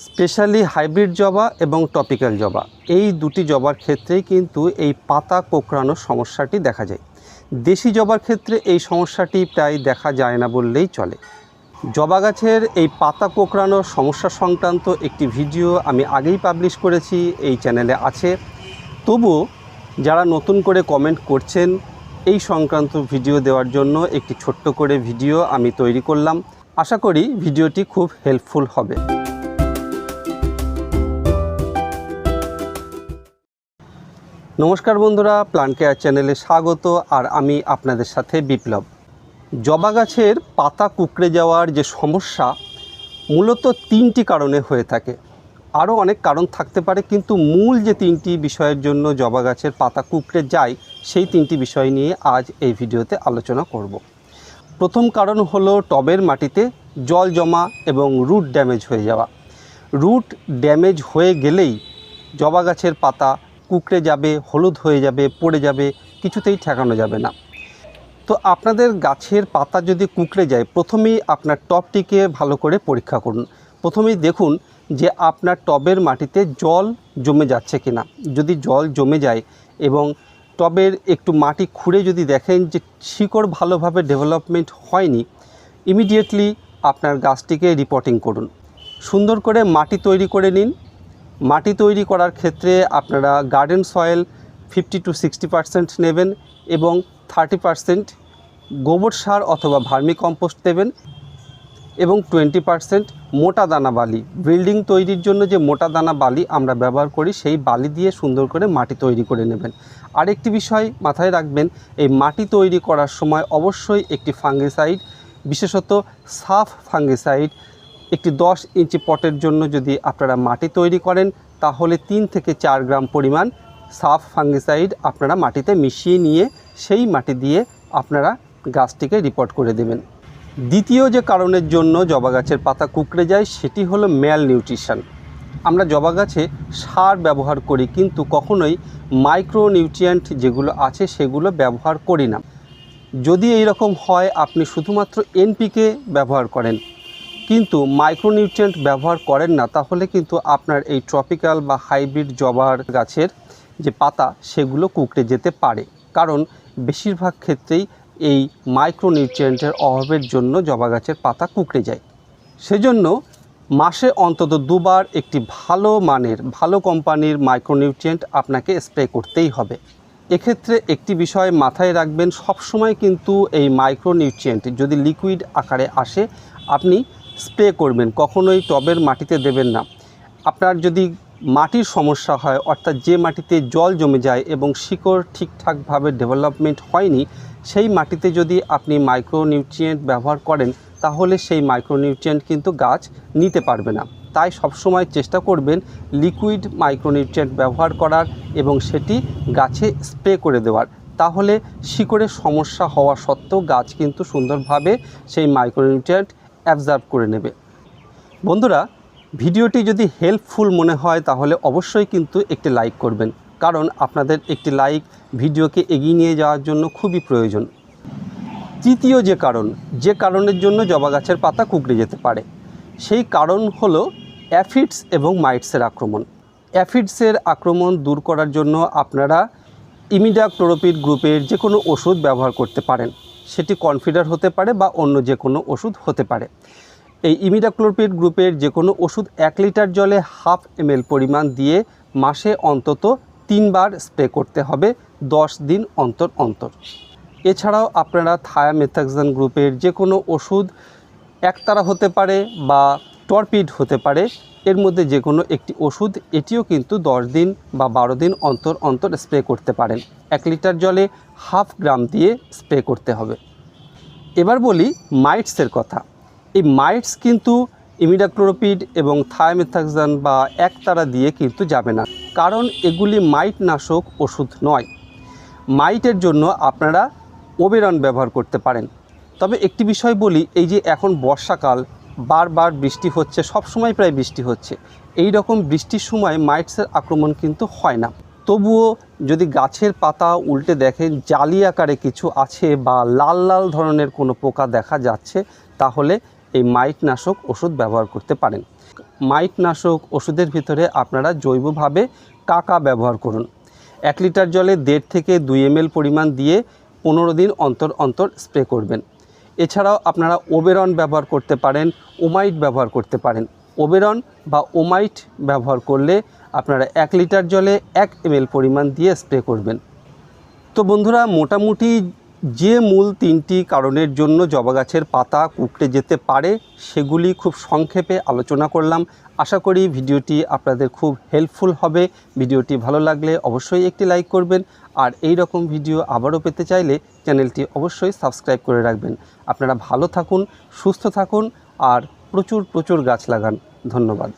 Specially hybrid জবা এবং topical জবা এই দুটি জবার ক্ষেত্রেই কিন্তু এই পাতা কোঁকড়ানোর সমস্যাটি দেখা যায়। দেশি জবার ক্ষেত্রে এই সমস্যাটি প্রায় দেখা যায় না বললেই চলে। জবা গাছের এই পাতা কোঁকড়ানোর সমস্যা সংক্রান্ত একটি ভিডিও আমি আগেই পাবলিশ করেছি, এই চ্যানেলে আছে। তবুও যারা নতুন করে কমেন্ট করছেন এই সংক্রান্ত ভিডিও দেওয়ার জন্য একটি ছোট্ট করে ভিডিও আমি তৈরি করলাম। আশা করি ভিডিওটি খুব হেল্পফুল হবে। নমস্কার বন্ধুরা, প্লান্ট কেয়ার চ্যানেলে স্বাগত। আর আমি আপনাদের সাথে বিপ্লব। জবা গাছের পাতা কুঁকড়ে যাওয়ার যে সমস্যা মূলত তিনটি কারণে হয়ে থাকে। আরও অনেক কারণ থাকতে পারে, কিন্তু মূল যে তিনটি বিষয়ের জন্য জবা গাছের পাতা কুঁকড়ে যায় সেই তিনটি বিষয় নিয়ে আজ এই ভিডিওতে আলোচনা করব। প্রথম কারণ হলো টবের মাটিতে জল জমা এবং রুট ড্যামেজ হয়ে যাওয়া। রুট ড্যামেজ হয়ে গেলেই জবা গাছের পাতা কুঁকড়ে যাবে, হলুদ হয়ে যাবে, পড়ে যাবে, কিছুতেই ঠেকানো যাবে না। তো আপনাদের গাছের পাতা যদি কুঁকড়ে যায়, প্রথমেই আপনার টবটিকে ভালো করে পরীক্ষা করুন। প্রথমেই দেখুন যে আপনার টবের মাটিতে জল জমে যাচ্ছে কিনা। যদি জল জমে যায় এবং টবের একটু মাটি খুঁড়ে যদি দেখেন যে শিকড় ভালোভাবে ডেভেলপমেন্ট হয়নি, ইমিডিয়েটলি আপনার গাছটিকে রিপোর্টিং করুন। সুন্দর করে মাটি তৈরি করে নিন। মাটি তৈরি করার ক্ষেত্রে আপনারা গার্ডেন সয়েল 50 to 60% নেবেন এবং 30% গোবর সার অথবা ভার্মি কম্পোস্ট দেবেন এবং 20% মোটা দানা বালি। বিল্ডিং তৈরির জন্য যে মোটা দানা বালি আমরা ব্যবহার করি সেই বালি দিয়ে সুন্দর করে মাটি তৈরি করে নেবেন। আরেকটি বিষয় মাথায় রাখবেন, এই মাটি তৈরি করার সময় অবশ্যই একটি ফাঙ্গিসাইড, বিশেষত সাফ ফাঙ্গিসাইড, একটি 10 ইঞ্চি পটের জন্য যদি আপনারা মাটি তৈরি করেন তাহলে 3 থেকে 4 গ্রাম পরিমাণ সাফ ফাঙ্গিসাইড আপনারা মাটিতে মিশিয়ে নিয়ে সেই মাটি দিয়ে আপনারা গাছটিকে রিপোর্ট করে দেবেন। দ্বিতীয় যে কারণের জন্য জবা গাছের পাতা কুঁকড়ে যায় সেটি হলো ম্যাল নিউট্রিশন। আমরা জবা গাছে সার ব্যবহার করি, কিন্তু কখনোই মাইক্রোনিউট্রিয়েন্ট যেগুলো আছে সেগুলো ব্যবহার করি না। যদি এই রকম হয়, আপনি শুধুমাত্র এনপিকে ব্যবহার করেন কিন্তু মাইক্রোনিউট্রিয়েন্ট ব্যবহার করেন না, তাহলে কিন্তু আপনার এই ট্রপিক্যাল বা হাইব্রিড জবার গাছের যে পাতা সেগুলো কুঁকড়ে যেতে পারে। কারণ বেশিরভাগ ক্ষেত্রেই এই মাইক্রোনিউট্রিয়েন্টের অভাবের জন্য জবা গাছের পাতা কুঁকড়ে যায়। সেজন্য মাসে অন্তত দুবার একটি ভালো মানের, ভালো কোম্পানির মাইক্রোনিউট্রিয়েন্ট আপনাকে স্প্রে করতেই হবে। এক্ষেত্রে একটি বিষয় মাথায় রাখবেন, সবসময় কিন্তু এই মাইক্রোনিউট্রিয়েন্ট যদি লিকুইড আকারে আসে আপনি স্প্রে করবেন, কখনোই টবের মাটিতে দেবেন না। আপনার যদি মাটির সমস্যা হয়, অর্থাৎ যে মাটিতে জল জমে যায় এবং শিকড় ঠিকঠাকভাবে ডেভেলপমেন্ট হয়নি, সেই মাটিতে যদি আপনি মাইক্রোনিউট্রিয়েন্ট ব্যবহার করেন তাহলে সেই মাইক্রোনিউট্রিয়েন্ট কিন্তু গাছ নিতে পারবে না। তাই সবসময় চেষ্টা করবেন লিকুইড মাইক্রোনিউট্রিয়েন্ট ব্যবহার করার এবং সেটি গাছে স্প্রে করে দেওয়ার। তাহলে শিকড়ের সমস্যা হওয়া সত্ত্বেও গাছ কিন্তু সুন্দরভাবে সেই মাইক্রোনিউট্রিয়েন্ট অ্যাবজর্ব করে নেবে। বন্ধুরা, ভিডিওটি যদি হেল্পফুল মনে হয় তাহলে অবশ্যই কিন্তু একটি লাইক করবেন, কারণ আপনাদের একটি লাইক ভিডিওকে এগিয়ে নিয়ে যাওয়ার জন্য খুবই প্রয়োজন। তৃতীয় যে কারণের জন্য জবা গাছের পাতা কুঁকড়ে যেতে পারে সেই কারণ হলো অ্যাফিডস এবং মাইটসের আক্রমণ। অ্যাফিডসের আক্রমণ দূর করার জন্য আপনারা ইমিডাক্লোরোপিড গ্রুপের যে কোনো ওষুধ ব্যবহার করতে পারেন। সেটি কনফিডার হতে পারে বা অন্য যে কোনো ওষুধ হতে পারে। এই ইমিডাক্লোরোপিড গ্রুপের যে কোনো ওষুধ 1 লিটার জলে 1/2 ml পরিমাণ দিয়ে মাসে অন্তত 3 বার স্প্রে করতে হবে, 10 দিন অন্তর অন্তর। এছাড়াও আপনারা থায়ামেথাক্সাম গ্রুপের যে কোনো ওষুধ, একতারা হতে পারে বা টরপিড হতে পারে, এর মধ্যে যে কোনো একটি ওষুধ, এটিও কিন্তু 10 দিন বা 12 দিন অন্তর অন্তর স্প্রে করতে পারেন। 1 লিটার জলে 1/2 গ্রাম দিয়ে স্প্রে করতে হবে। এবার বলি মাইটসের কথা। এই মাইটস কিন্তু ইমিডাক্লোরোপিড এবং থায়ামেথাক্সাম বা একতারা দিয়ে কিন্তু যাবে না, কারণ এগুলি মাইট নাশক ওষুধ নয়। মাইটের জন্য আপনারা ওবেরন ব্যবহার করতে পারেন। তবে একটি বিষয় বলি, এই যে এখন বর্ষাকাল, বারবার বৃষ্টি হচ্ছে, সবসময় প্রায় বৃষ্টি হচ্ছে, এই রকম বৃষ্টির সময় মাইটসের আক্রমণ কিন্তু হয় না। তবুও যদি গাছের পাতা উল্টে দেখেন জালি আকারে কিছু আছে বা লাল লাল ধরনের কোনো পোকা দেখা যাচ্ছে, তাহলে এই মাইট নাশক ওষুধ ব্যবহার করতে পারেন। মাইটনাশক ওষুধের ভিতরে আপনারা জৈবভাবে কাকা ব্যবহার করুন। 1 লিটার জলে 1.5 থেকে 2 ml পরিমাণ দিয়ে 15 দিন অন্তর অন্তর স্প্রে করবেন। এছাড়াও আপনারা ওবেরন ব্যবহার করতে পারেন, ওমাইট ব্যবহার করতে পারেন। ওবেরন বা ওমাইট ব্যবহার করলে আপনারা 1 লিটার জলে 1 ml পরিমাণ দিয়ে স্প্রে করবেন। তো বন্ধুরা, মোটামুটি যে মূল 3টি কারণের জন্য জবা গাছের পাতা কুঁকড়ে যেতে পারে সেগুলি খুব সংক্ষেপে আলোচনা করলাম। আশা করি ভিডিওটি আপনাদের খুব হেল্পফুল হবে। ভিডিওটি ভালো লাগলে অবশ্যই একটি লাইক করবেন, আর এই রকম ভিডিও আবারও পেতে চাইলে চ্যানেলটি অবশ্যই সাবস্ক্রাইব করে রাখবেন। আপনারা ভালো থাকুন, সুস্থ থাকুন আর প্রচুর গাছ লাগান। ধন্যবাদ।